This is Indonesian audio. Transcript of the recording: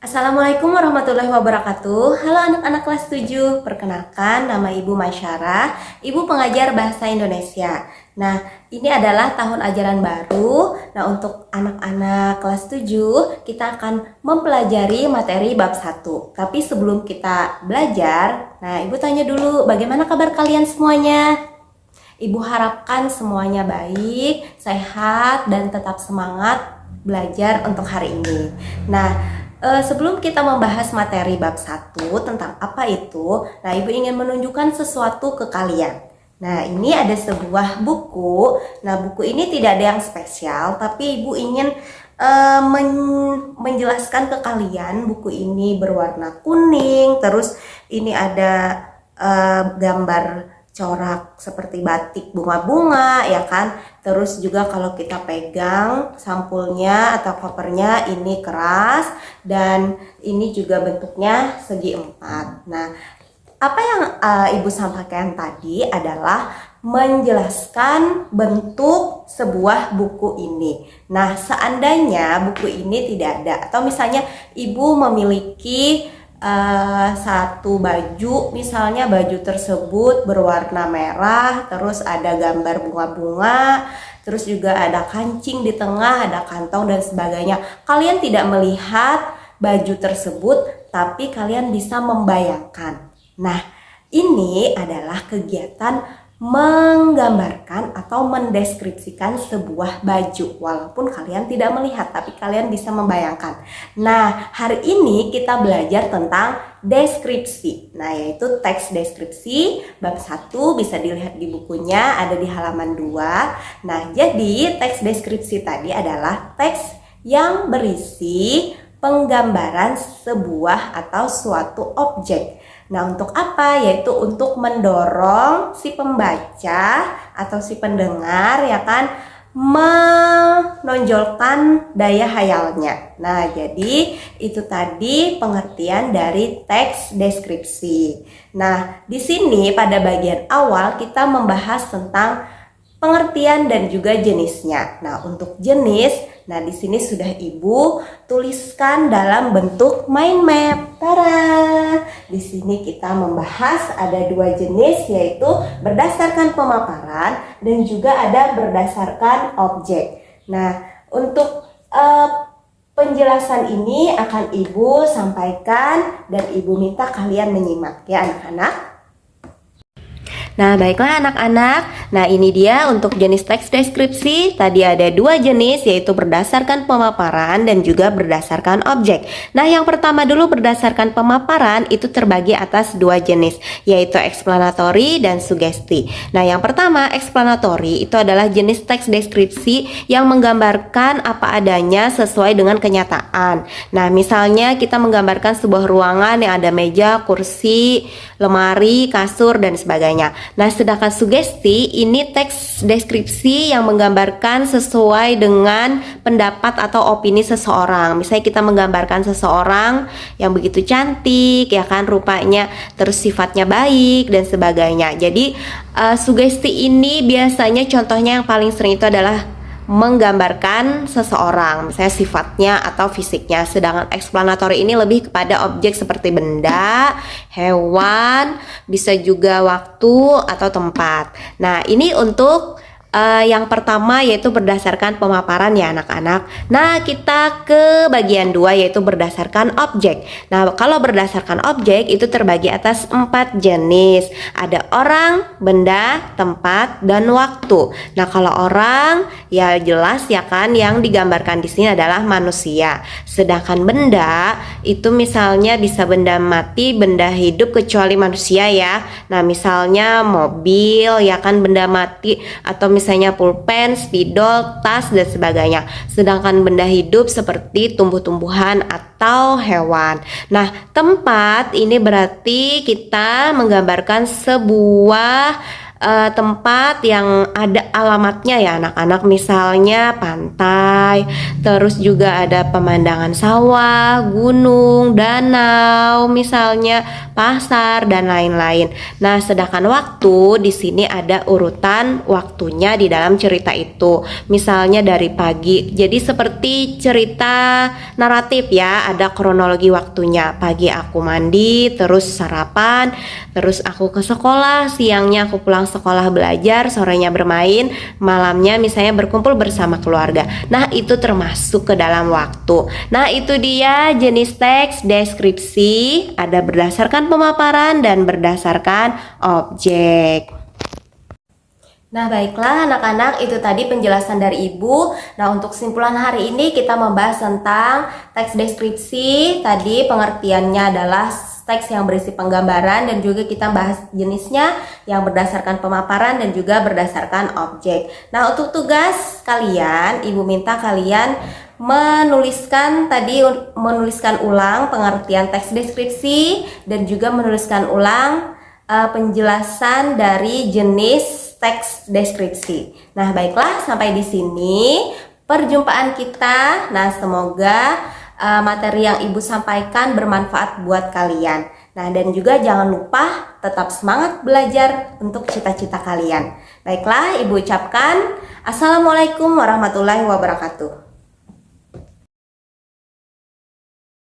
Assalamualaikum warahmatullahi wabarakatuh. Halo anak-anak kelas 7. Perkenalkan, nama Ibu Masyarah, Ibu pengajar bahasa Indonesia. Nah, ini adalah tahun ajaran baru. Nah, untuk anak-anak kelas 7, kita akan mempelajari materi bab 1. Tapi sebelum kita belajar, nah Ibu tanya dulu, bagaimana kabar kalian semuanya? Ibu harapkan semuanya baik, sehat, dan tetap semangat belajar untuk hari ini. Nah, sebelum kita membahas materi bab 1 tentang apa itu, nah Ibu ingin menunjukkan sesuatu ke kalian. Nah, ini ada sebuah buku. Nah, buku ini tidak ada yang spesial, tapi Ibu ingin menjelaskan ke kalian. Buku ini berwarna kuning, terus ini ada gambar corak seperti batik bunga-bunga, ya kan? Terus juga kalau kita pegang sampulnya atau kopernya ini keras, dan ini juga bentuknya segi empat. Nah, apa yang Ibu sampaikan tadi adalah menjelaskan bentuk sebuah buku ini. Nah, seandainya buku ini tidak ada, atau misalnya Ibu memiliki satu baju, misalnya baju tersebut berwarna merah, terus ada gambar bunga-bunga, terus juga ada kancing di tengah, ada kantong dan sebagainya. Kalian tidak melihat baju tersebut, tapi kalian bisa membayangkan. Nah, ini adalah kegiatan menggambarkan atau mendeskripsikan sebuah baju. Walaupun kalian tidak melihat, tapi kalian bisa membayangkan. Nah, hari ini kita belajar tentang deskripsi. Nah, yaitu teks deskripsi bab 1, bisa dilihat di bukunya, ada di halaman 2. Nah, jadi teks deskripsi tadi adalah teks yang berisi penggambaran sebuah atau suatu objek. Nah, untuk apa? Yaitu untuk mendorong si pembaca atau si pendengar, ya kan, menonjolkan daya hayalnya. Nah, jadi itu tadi pengertian dari teks deskripsi. Nah, di sini pada bagian awal kita membahas tentang pengertian dan juga jenisnya. Nah, untuk jenis, nah di sini sudah Ibu tuliskan dalam bentuk mind map. Tara! Di sini kita membahas ada dua jenis, yaitu berdasarkan pemaparan dan juga ada berdasarkan objek. Nah, untuk penjelasan ini akan Ibu sampaikan dan Ibu minta kalian menyimak ya anak-anak. Nah, baiklah anak-anak. Nah, ini dia untuk jenis teks deskripsi. Tadi ada dua jenis, yaitu berdasarkan pemaparan dan juga berdasarkan objek. Nah, yang pertama dulu berdasarkan pemaparan itu terbagi atas dua jenis, yaitu explanatory dan sugesti. Nah, yang pertama explanatory itu adalah jenis teks deskripsi yang menggambarkan apa adanya sesuai dengan kenyataan. Nah, misalnya kita menggambarkan sebuah ruangan yang ada meja, kursi, lemari, kasur, dan sebagainya. Nah, sedangkan sugesti ini teks deskripsi yang menggambarkan sesuai dengan pendapat atau opini seseorang. Misalnya kita menggambarkan seseorang yang begitu cantik, ya kan, rupanya, terus sifatnya baik dan sebagainya. Jadi sugesti ini biasanya contohnya yang paling sering itu adalah menggambarkan seseorang, misalnya sifatnya atau fisiknya. Sedangkan explanatory ini lebih kepada objek seperti benda, hewan, bisa juga waktu atau tempat. Nah, ini untuk yang pertama yaitu berdasarkan pemaparan ya anak-anak. Nah, kita ke bagian 2 yaitu berdasarkan objek. Nah, kalau berdasarkan objek itu terbagi atas 4 jenis. Ada orang, benda, tempat, dan waktu. Nah, kalau orang ya jelas ya kan, yang digambarkan di sini adalah manusia. Sedangkan benda itu misalnya bisa benda mati, benda hidup kecuali manusia ya. Nah, misalnya mobil ya kan, benda mati, atau misalnya pulpen, spidol, tas, dan sebagainya. Sedangkan benda hidup seperti tumbuh-tumbuhan atau hewan. Nah, tempat ini berarti kita menggambarkan sebuah tempat yang ada alamatnya ya anak-anak, misalnya pantai, terus juga ada pemandangan sawah, gunung, danau, misalnya pasar dan lain-lain. Nah, sedangkan waktu di sini ada urutan waktunya di dalam cerita itu. Misalnya dari pagi. Jadi seperti cerita naratif ya, ada kronologi waktunya. Pagi aku mandi, terus sarapan, terus aku ke sekolah, siangnya aku pulang sekolah belajar, sorenya bermain, malamnya misalnya berkumpul bersama keluarga. Nah, itu termasuk ke dalam waktu. Nah, itu dia jenis teks deskripsi, ada berdasarkan pemaparan dan berdasarkan objek. Nah, baiklah anak-anak, itu tadi penjelasan dari Ibu. Nah, untuk kesimpulan hari ini kita membahas tentang teks deskripsi. Tadi pengertiannya adalah teks yang berisi penggambaran, dan juga kita bahas jenisnya yang berdasarkan pemaparan dan juga berdasarkan objek. Nah, untuk tugas kalian, Ibu minta kalian menuliskan ulang pengertian teks deskripsi dan juga menuliskan ulang penjelasan dari jenis teks deskripsi. Nah, baiklah, sampai di sini perjumpaan kita. Nah, semoga materi yang Ibu sampaikan bermanfaat buat kalian. Nah, dan juga jangan lupa tetap semangat belajar untuk cita-cita kalian. Baiklah, Ibu ucapkan Assalamualaikum warahmatullahi wabarakatuh.